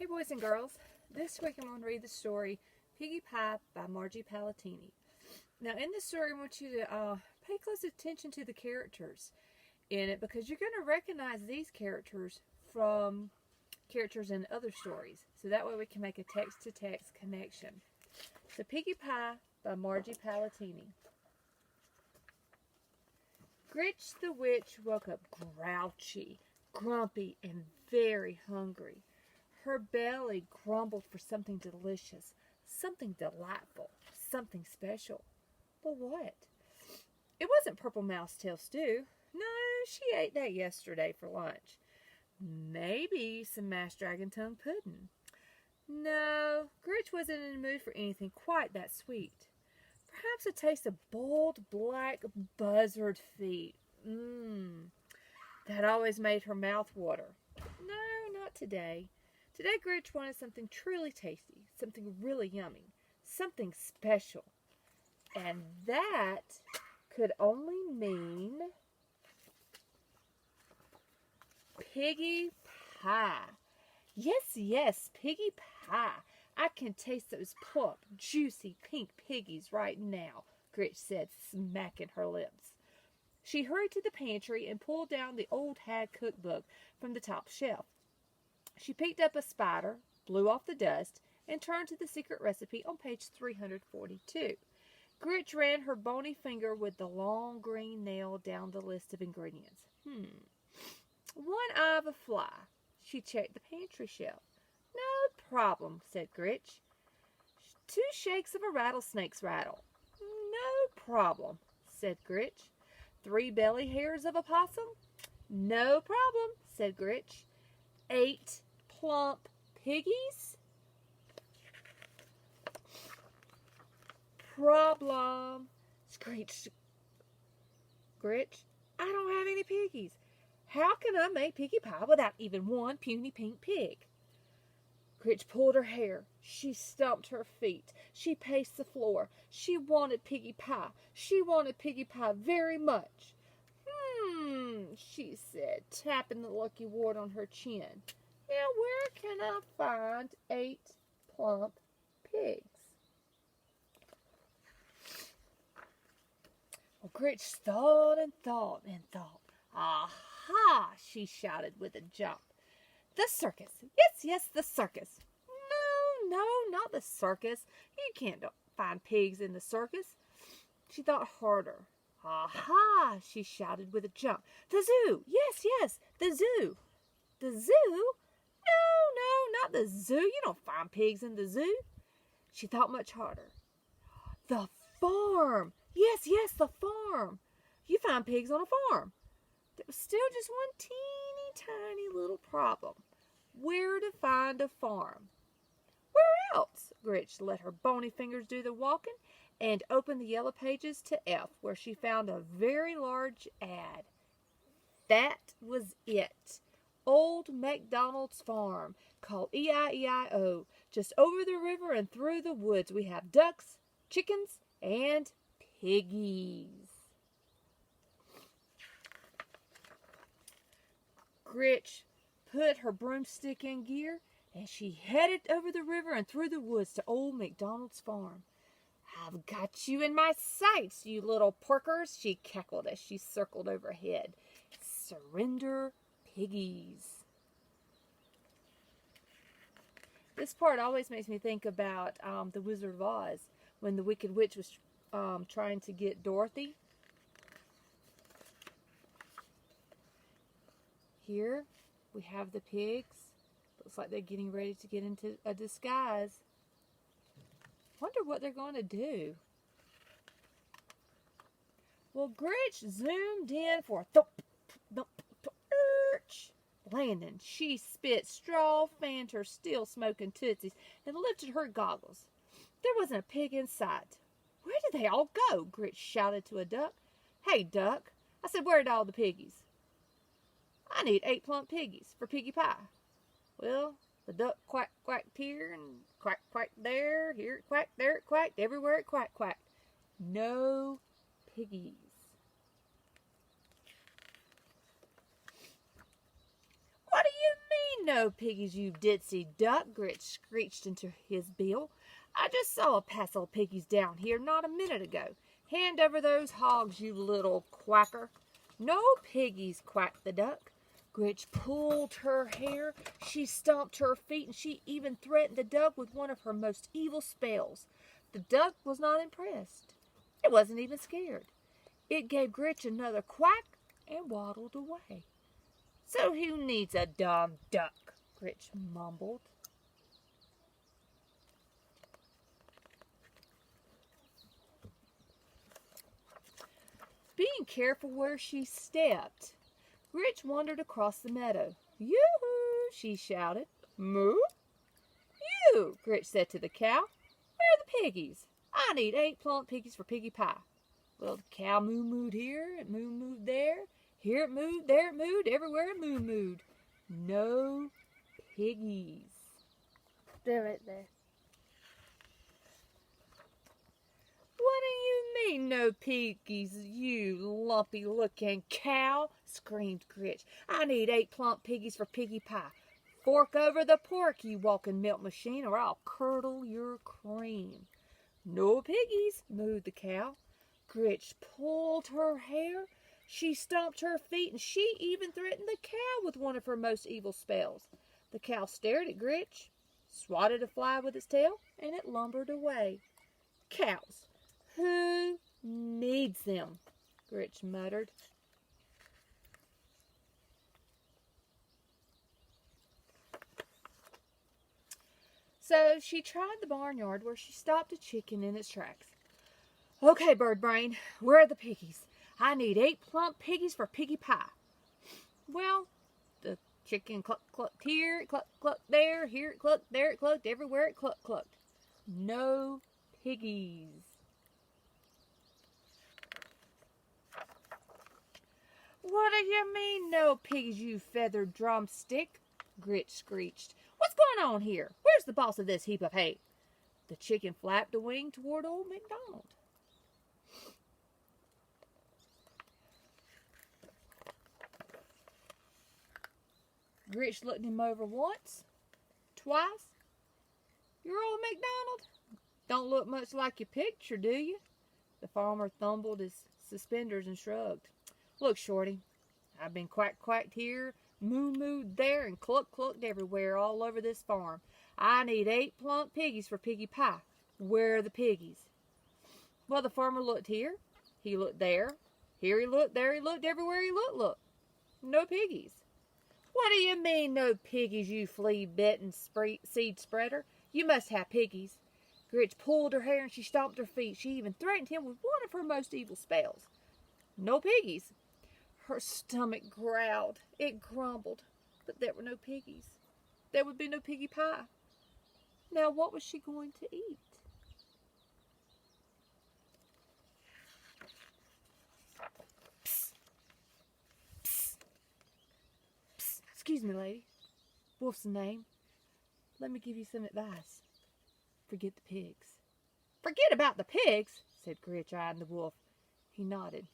boys and girls, this week I'm going to read the story Piggie Pie by Margie Palatini. Now in this story I want you to pay close attention to the characters in it because you're going to recognize these characters from characters in other stories. So that way we can make a text-to-text connection. So Piggie Pie by Margie Palatini. Gritch the witch woke up grouchy, grumpy, and very hungry. Her belly grumbled for something delicious, something delightful, something special. But what? It wasn't purple mousetail stew. No, she ate that yesterday for lunch. Maybe some mashed dragon tongue pudding. No, Gritch wasn't in the mood for anything quite that sweet. Perhaps a taste of boiled black buzzard feet. That always made her mouth water. No, not today. Today Gritch wanted something truly tasty, something really yummy, something special. And that could only mean Piggie Pie. Yes, Piggie Pie. I can taste those plump, juicy pink piggies right now, Gritch said, smacking her lips. She hurried to the pantry and pulled down the old hag cookbook from the top shelf. She picked up a spider, blew off the dust, and turned to the secret recipe on page 342. Gritch ran her bony finger with the long green nail down the list of ingredients. One eye of a fly. She checked the pantry shelf. No problem, said Gritch. 2 shakes of a rattlesnake's rattle. No problem, said Gritch. 3 belly hairs of a possum. No problem, said Gritch. 8 plump piggies? Problem, screeched Gritch. I don't have any piggies. How can I make Piggie Pie without even one puny pink pig? Gritch pulled her hair. She stomped her feet. She paced the floor. She wanted Piggie Pie. She wanted Piggie Pie very much. She said, tapping the lucky wart on her chin. Now where can I find 8 plump pigs? Well, Gritch thought and thought and thought. Aha! She shouted with a jump. The circus. Yes, the circus. No, not the circus. You can't find pigs in the circus. She thought harder. Aha! She shouted with a jump. The zoo. Yes, the zoo. The zoo? No, not the zoo. You don't find pigs in the zoo. She thought much harder. The farm. Yes, the farm. You find pigs on a farm. There was still just one teeny tiny little problem. Where to find a farm? Where else? Gritch let her bony fingers do the walking and opened the yellow pages to F, where she found a very large ad. That was it. Old MacDonald's farm, called E-I-E-I-O. Just over the river and through the woods we have ducks, chickens, and piggies. Gritch put her broomstick in gear, and she headed over the river and through the woods to old MacDonald's farm. I've got you in my sights, you little porkers, she cackled as she circled overhead. Surrender piggies. This part always makes me think about the Wizard of Oz, when the Wicked Witch was trying to get Dorothy. Here we have the pigs. Looks like they're getting ready to get into a disguise. Wonder what they're going to do. Well, Gritch zoomed in for a thump, thump, perch. Landing, she spit straw, fanned her still smoking tootsies, and lifted her goggles. There wasn't a pig in sight. Where did they all go? Gritch shouted to a duck. Hey, duck, I said, where did all the piggies? I need 8 plump piggies for Piggie Pie. Well, the duck quacked here and quacked there. Here it quacked, there it quacked, everywhere it quacked. No piggies. What do you no piggies, you ditsy duck, Gritch screeched into his bill. I just saw a pass of piggies down here not a minute ago. Hand over those hogs, you little quacker. No piggies, quacked the duck. Gritch pulled her hair, she stomped her feet, and she even threatened the duck with one of her most evil spells. The duck was not impressed. It wasn't even scared. It gave Gritch another quack and waddled away. So who needs a dumb duck? Gritch mumbled. Being careful where she stepped, Gritch wandered across the meadow. Yoo-hoo, she shouted. Moo? You, Gritch said to the cow. Where are the piggies? I need 8 plump piggies for Piggie Pie. Well, the cow moo-mooed here, it moo-mooed there. Here it mooed, there it mooed, everywhere it moo-mooed. No piggies. They're right there. What do you mean, no piggies, you lumpy-looking cow? Screamed Gritch. I need 8 plump piggies for Piggie Pie. Fork over the pork, you walking milk machine, or I'll curdle your cream. No piggies, mooed the cow. Gritch pulled her hair. She stomped her feet, and she even threatened the cow with one of her most evil spells. The cow stared at Gritch, swatted a fly with its tail, and it lumbered away. Cows. Who needs them? Gritch muttered. So she tried the barnyard where she stopped a chicken in its tracks. Okay, Bird Brain, where are the piggies? I need 8 plump piggies for Piggie Pie. Well, the chicken clucked here, it clucked there, here it clucked, there it clucked, everywhere it clucked. No piggies. What do you mean, no piggies, you feathered drumstick? Gritch screeched. What's going on here? Where's the boss of this heap of hay? The chicken flapped a wing toward old MacDonald. Gritch looked him over once, twice. You're old MacDonald? Don't look much like your picture, do you? The farmer thumbled his suspenders and shrugged. Look, Shorty, I've been quacked here, moo-mooed there, and clucked everywhere all over this farm. I need 8 plump piggies for Piggie Pie. Where are the piggies? Well, the farmer looked here, he looked there, here he looked, there he looked, everywhere he looked. No piggies. What do you mean, no piggies, you flea-bitten seed spreader? You must have piggies. Gritch pulled her hair and she stomped her feet. She even threatened him with one of her most evil spells. No piggies. Her stomach growled. It grumbled. But there were no piggies. There would be no Piggie Pie. Now, what was she going to eat? Psst. Psst. Psst. Excuse me, lady. Wolf's the name. Let me give you some advice. Forget the pigs. Forget about the pigs, said Gritch, eyeing the wolf. He nodded.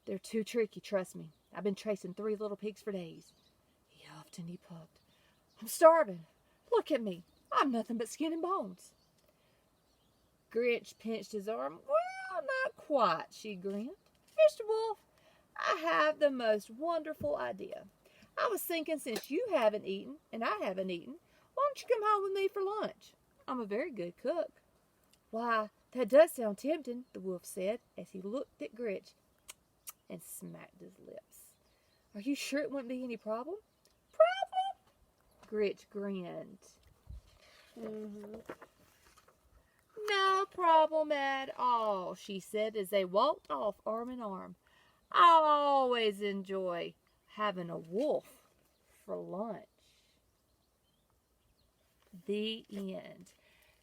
They're too tricky, trust me. I've been tracing 3 little pigs for days. He huffed and he puffed. I'm starving. Look at me. I'm nothing but skin and bones. Gritch pinched his arm. Well, not quite, she grinned. Mr. Wolf, I have the most wonderful idea. I was thinking since you haven't eaten and I haven't eaten, why don't you come home with me for lunch? I'm a very good cook. Why, that does sound tempting, the wolf said as he looked at Gritch and smacked his lips. Are you sure it wouldn't be any problem? Problem? Gritch grinned. No problem at all, she said as they walked off arm in arm. I always enjoy having a wolf for lunch. The end.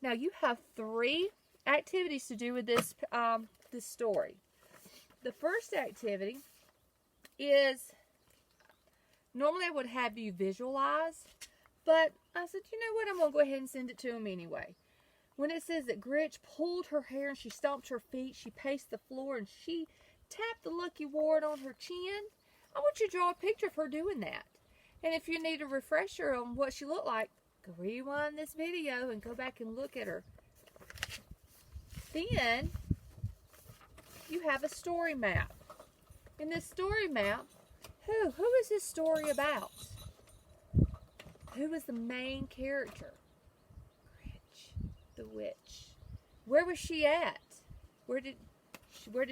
Now you have 3 activities to do with this story. The first activity is, normally I would have you visualize, but I said, you know what, I'm going to go ahead and send it to them anyway. When it says that Gritch pulled her hair and she stomped her feet, she paced the floor and she tapped the lucky wart on her chin, I want you to draw a picture of her doing that. And if you need a refresher on what she looked like, go rewind this video and go back and look at her. Then you have a story map. In this story map, who is this story about? Who was the main character? Gretch, the witch. Where was she at? Where did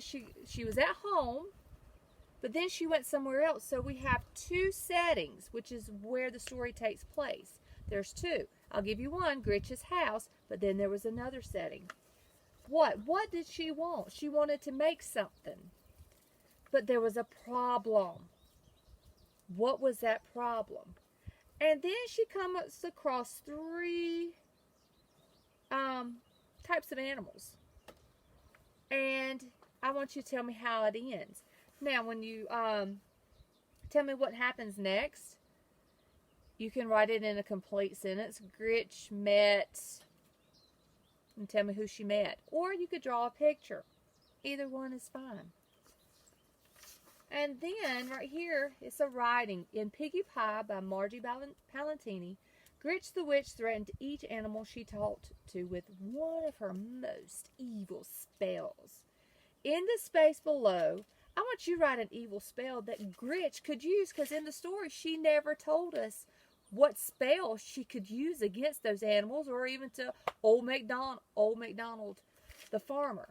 she was at home, but then she went somewhere else. So we have two settings, which is where the story takes place. There's two. I'll give you one, Gretch's house, but then there was another setting. What did she want? She wanted to make something, but there was a problem. What was that problem? And then she comes across three types of animals. And I want you to tell me how it ends. Now, when you tell me what happens next, you can write it in a complete sentence. Gretch met, and tell me who she met. Or you could draw a picture. Either one is fine. And then, right here, it's a writing. In Piggie Pie by Margie Palantini, Gretch the witch threatened each animal she talked to with one of her most evil spells. In the space below, I want you to write an evil spell that Gretch could use, because in the story, she never told us what spell she could use against those animals, or even to Old MacDonald, the farmer.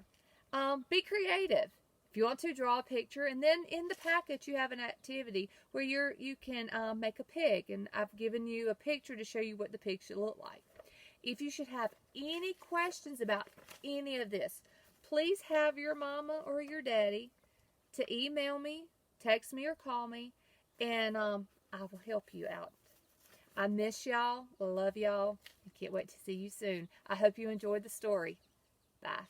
Be creative. If you want to, draw a picture, and then in the packet you have an activity where you can make a pig, and I've given you a picture to show you what the pig should look like. If you should have any questions about any of this, please have your mama or your daddy to email me, text me, or call me, and I will help you out. I miss y'all, love y'all, and can't wait to see you soon. I hope you enjoyed the story. Bye.